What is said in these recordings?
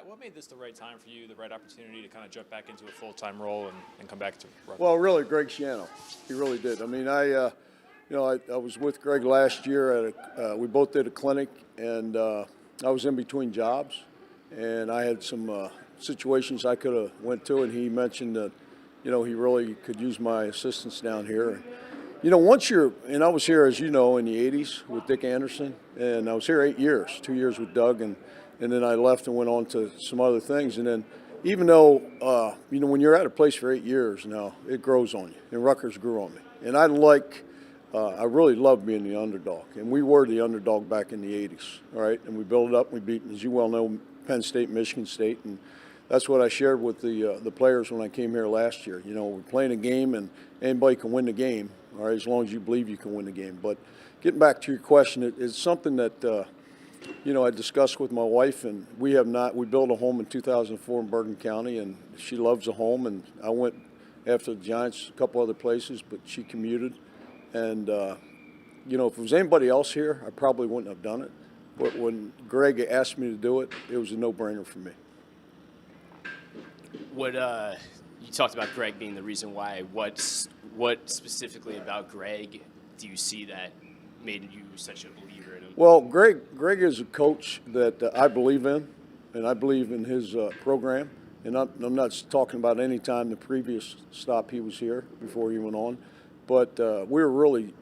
Pat, what made this the right time for you, the right opportunity to kind of jump back into a full-time role and come back to Rutgers? Well, really, Greg Schiano. He really did. I mean, I was with Greg last year we both did a clinic, and I was in between jobs, and I had some situations I could have went to, and he mentioned that, he really could use my assistance down here. And I was here, as you know, in the 80s with Dick Anderson, and I was here 8 years, 2 years with Doug, and then I left and went on to some other things. And then even though, when you're at a place for 8 years now, it grows on you, and Rutgers grew on me. And I really love being the underdog, and we were the underdog back in the 80s, all right? And we built it up, we beat, as you well know, Penn State, Michigan State, and that's what I shared with the players when I came here last year. We're playing a game, and anybody can win the game, all right, as long as you believe you can win the game. But getting back to your question, it's something that, I discussed with my wife, and we built a home in 2004 in Bergen County, and she loves the home, and I went after the Giants a couple other places, but she commuted. And, if it was anybody else here, I probably wouldn't have done it. But when Greg asked me to do it, it was a no-brainer for me. You talked about Greg being the reason why. What specifically about Greg do you see that made you such a believer in him? Well, Greg is a coach that I believe in, and I believe in his program. And I'm not talking about any time the previous stop he was here before he went on, but we were really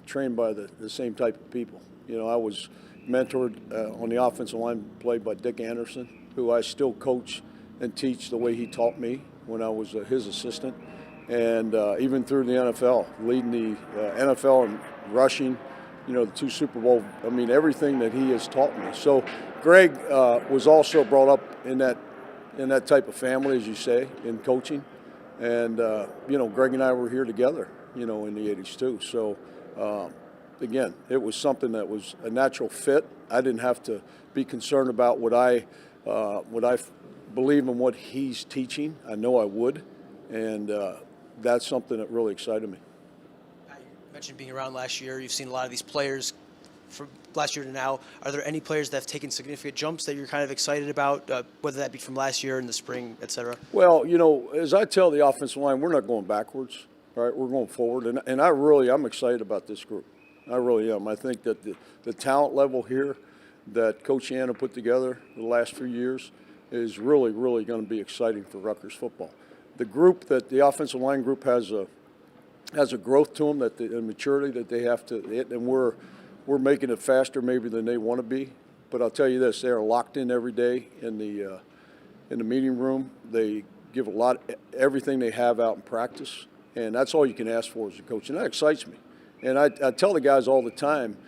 trained by the same type of people. I was mentored on the offensive line played by Dick Anderson, who I still coach and teach the way he taught me when I was his assistant, and even through the NFL, leading the NFL in rushing, the 2 Super Bowl. I mean, everything that he has taught me. So Greg was also brought up in that type of family, as you say, in coaching, and Greg and I were here together, in the 80s too. So again, it was something that was a natural fit. I didn't have to be concerned about what I believe in what he's teaching. I know I would, and that's something that really excited me. You mentioned being around last year. You've seen a lot of these players from last year to now. Are there any players that have taken significant jumps that you're kind of excited about, whether that be from last year in the spring, et cetera? Well, as I tell the offensive line, we're not going backwards, all right? We're going forward, and I'm excited about this group. I really am. I think that the talent level here that Coach Schiano put together the last few years is really, really going to be exciting for Rutgers football. The group that the offensive line group has a growth to them, a maturity that they have to hit, and we're making it faster maybe than they want to be. But I'll tell you this: they are locked in every day in the meeting room. They give everything they have out in practice, and that's all you can ask for as a coach, and that excites me. And I tell the guys all the time,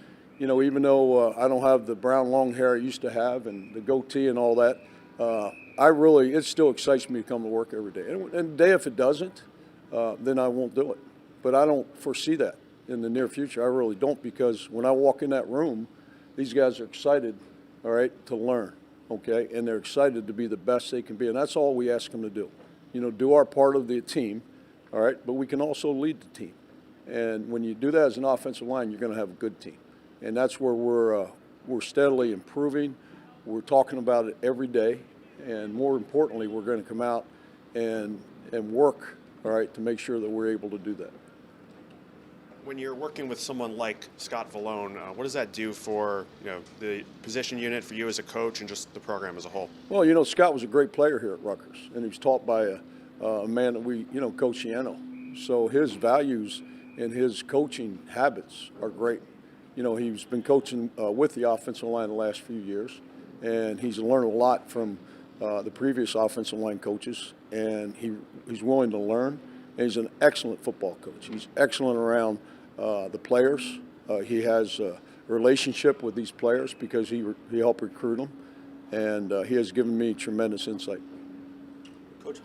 even though I don't have the brown long hair I used to have and the goatee and all that. It still excites me to come to work every day. And the day if it doesn't, then I won't do it. But I don't foresee that in the near future. I really don't, because when I walk in that room, these guys are excited, all right, to learn, okay? And they're excited to be the best they can be. And that's all we ask them to do. Do our part of the team, all right? But we can also lead the team. And when you do that as an offensive line, you're going to have a good team. And that's where we're steadily improving. We're talking about it every day, and more importantly, we're going to come out and work, all right, to make sure that we're able to do that. When you're working with someone like Scott Vallone, what does that do for the position unit, for you as a coach, and just the program as a whole? Well, Scott was a great player here at Rutgers, and he was taught by a man that we, Coach Schiano. So his values and his coaching habits are great. He's been coaching with the offensive line the last few years, and he's learned a lot from the previous offensive line coaches, and he's willing to learn, and he's an excellent football coach. He's excellent around the players. He has a relationship with these players because he helped recruit them, and he has given me tremendous insight. Coach,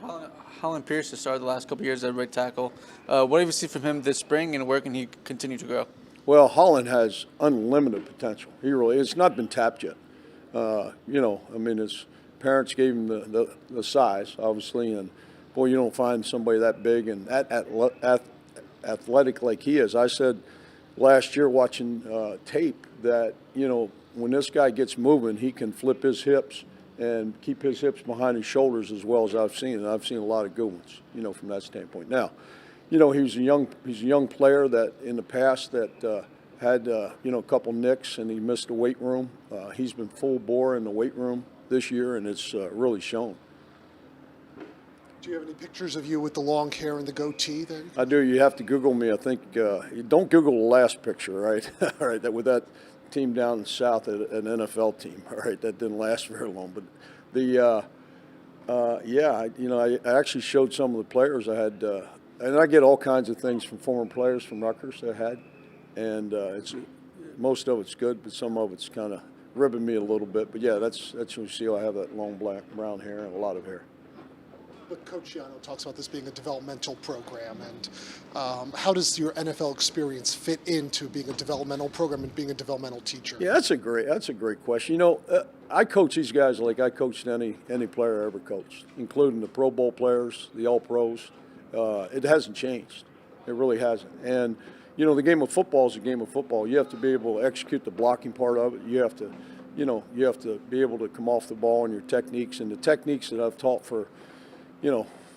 Holland Pierce has started the last couple of years at right tackle. What have you seen from him this spring, and where can he continue to grow? Well, Holland has unlimited potential. It's not been tapped yet. His parents gave him the size, obviously, and boy, you don't find somebody that big and athletic like he is. I said last year watching tape that, when this guy gets moving, he can flip his hips and keep his hips behind his shoulders as well as I've seen. And I've seen a lot of good ones, from that standpoint. Now, he's a young player that in the past that had, a couple nicks and he missed the weight room. He's been full bore in the weight room this year, and it's really shown. Do you have any pictures of you with the long hair and the goatee? I do. You have to Google me. I think don't Google the last picture, right? All right, that with that team down in South, an NFL team. All right, that didn't last very long. But I actually showed some of the players I had, and I get all kinds of things from former players from Rutgers that I had, and most of it's good, but some of it's kind of ribbing me a little bit. But yeah, that's what you see. I have that long black brown hair and a lot of hair. But Coach Schiano talks about this being a developmental program, and how does your NFL experience fit into being a developmental program and being a developmental teacher? Yeah, that's a great question. I coach these guys like I coached any player I ever coached, including the Pro Bowl players, the All Pros. It hasn't changed. It really hasn't. And the game of football is a game of football. You have to be able to execute the blocking part of it. You have to be able to come off the ball and your techniques, and the techniques that I've taught for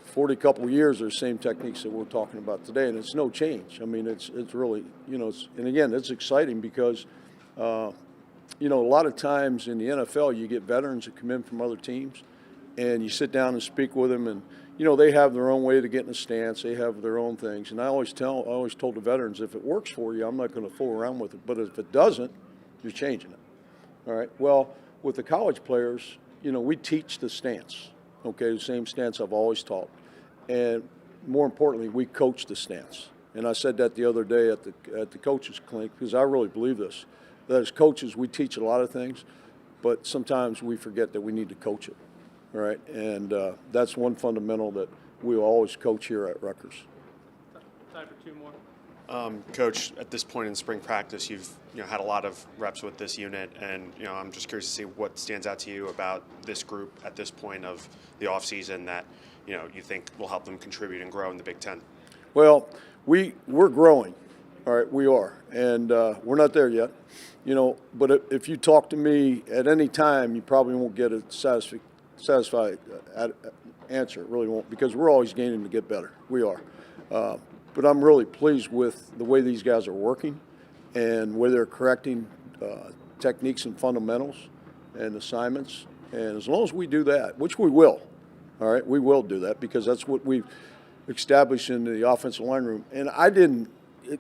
40 couple years are the same techniques that we're talking about today, and it's no change. I mean, it's really, and again, it's exciting because, a lot of times in the NFL, you get veterans that come in from other teams, and you sit down and speak with them, and, they have their own way to get in the stance. They have their own things, and I always told the veterans, if it works for you, I'm not going to fool around with it, but if it doesn't, you're changing it. All right. Well, with the college players, we teach the stance. Okay, the same stance I've always taught. And more importantly, we coach the stance. And I said that the other day at the coaches' clinic because I really believe this. That as coaches, we teach a lot of things, but sometimes we forget that we need to coach it. All right, and that's one fundamental that we'll always coach here at Rutgers. Time for two more. Coach, at this point in spring practice, you've had a lot of reps with this unit, and I'm just curious to see what stands out to you about this group at this point of the offseason that you think will help them contribute and grow in the Big Ten. Well, we're growing, all right, we are, and we're not there yet, But if you talk to me at any time, you probably won't get a satisfied answer. It really won't, because we're always gaining to get better. We are. But I'm really pleased with the way these guys are working and where they're correcting techniques and fundamentals and assignments. And as long as we do that, which we will, all right, we will do that because that's what we've established in the offensive line room. And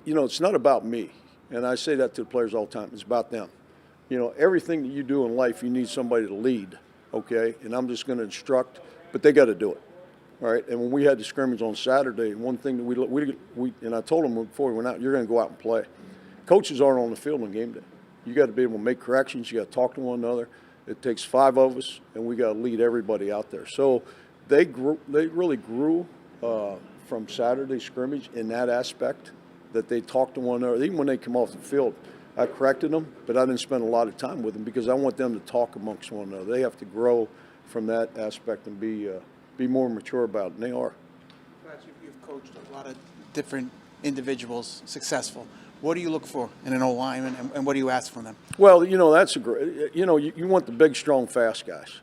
it's not about me. And I say that to the players all the time. It's about them. Everything that you do in life, you need somebody to lead, okay? And I'm just going to instruct, but they got to do it. All right, and when we had the scrimmage on Saturday, one thing that we and I told them before we went out, you're going to go out and play. Coaches aren't on the field on game day. You got to be able to make corrections. You got to talk to one another. It takes 5 of us, and we got to lead everybody out there. So they really grew from Saturday scrimmage in that aspect that they talk to one another. Even when they come off the field, I corrected them, but I didn't spend a lot of time with them because I want them to talk amongst one another. They have to grow from that aspect and be more mature about it, and they are. You've coached a lot of different individuals, successful. What do you look for in an O-lineman, and what do you ask from them? Well, that's a great, you want the big, strong, fast guys,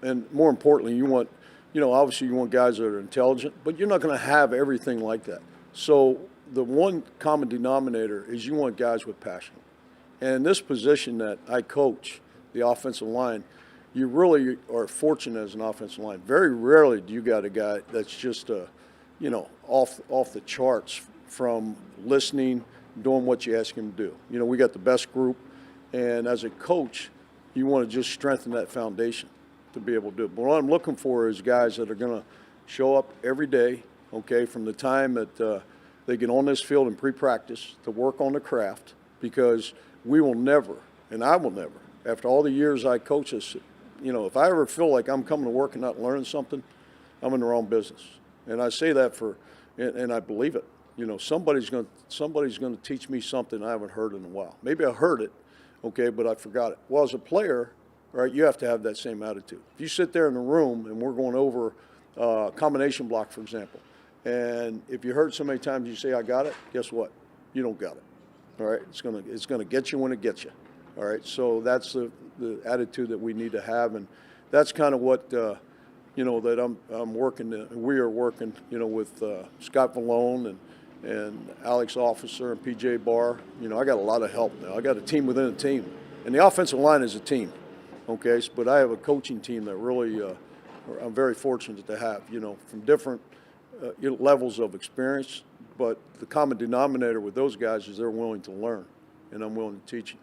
and more importantly, you want, obviously you want guys that are intelligent, but you're not going to have everything like that. So the one common denominator is you want guys with passion. And this position that I coach, the offensive line, you really are fortunate as an offensive line. Very rarely do you got a guy that's just, off the charts from listening, doing what you ask him to do. We got the best group, and as a coach, you want to just strengthen that foundation to be able to do it. But what I'm looking for is guys that are going to show up every day, okay, from the time that they get on this field in pre-practice to work on the craft, because we will never, and I will never, after all the years I coach this, if I ever feel like I'm coming to work and not learning something, I'm in the wrong business. And I say that and I believe it. Somebody's going to teach me something I haven't heard in a while. Maybe I heard it, okay, but I forgot it. Well, as a player, right, you have to have that same attitude. If you sit there in the room and we're going over combination block, for example, and if you heard so many times you say, I got it, guess what? You don't got it. All right, it's gonna get you when it gets you. All right, so that's the attitude that we need to have, and that's kind of what that I'm working. We are working, with Scott Vallone and Alex Officer and PJ Barr. I got a lot of help now. I got a team within a team, and the offensive line is a team. Okay, but I have a coaching team that really I'm very fortunate to have. From different levels of experience, but the common denominator with those guys is they're willing to learn, and I'm willing to teach them.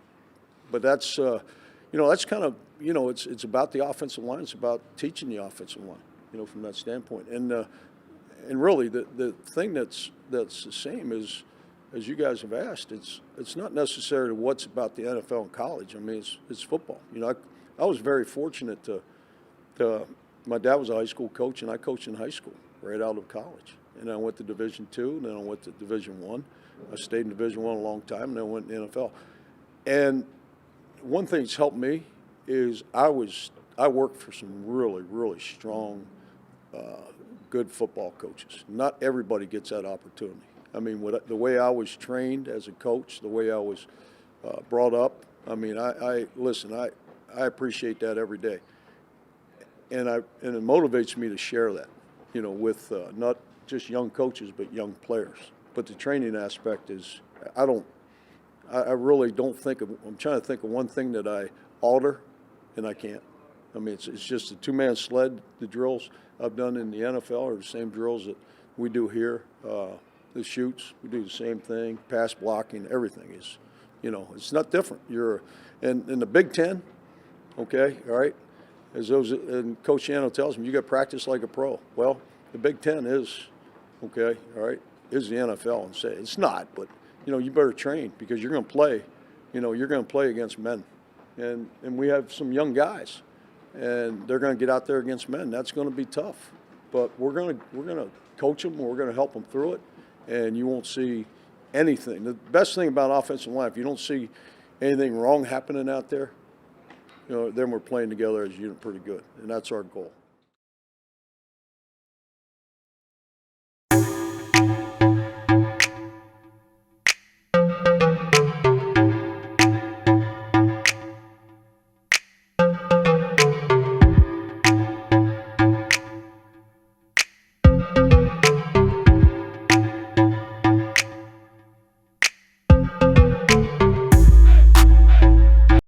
But that's that's kind of it's about the offensive line. It's about teaching the offensive line, from that standpoint. And really the thing that's the same is, as you guys have asked, it's not necessarily what's about the NFL and college. I mean, it's football. I was very fortunate to my dad was a high school coach, and I coached in high school right out of college. And I went to Division II, and then I went to Division I. I stayed in Division I a long time, and then I went in the NFL. And one thing that's helped me is I worked for some really, really strong, good football coaches. Not everybody gets that opportunity. I mean, the way I was trained as a coach, the way I was brought up, I mean, I appreciate that every day. And it motivates me to share that, with not just young coaches, but young players. But the training aspect is, I really don't think of, I'm trying to think of one thing that I alter, and I can't. I mean, it's just a two-man sled. The drills I've done in the NFL are the same drills that we do here. The shoots, we do the same thing. Pass blocking, everything is, it's not different. And in the Big Ten, okay, all right, and Coach Schiano tells me, you got to practice like a pro. Well, the Big Ten is, okay, all right, is the NFL, and say it's not, but you better train because you're going to play, you're going to play against men, and we have some young guys, and they're going to get out there against men. That's going to be tough, but we're going to coach them, we're going to help them through it, and you won't see anything. The best thing about offensive line, if you don't see anything wrong happening out there, then we're playing together as a unit pretty good, and that's our goal.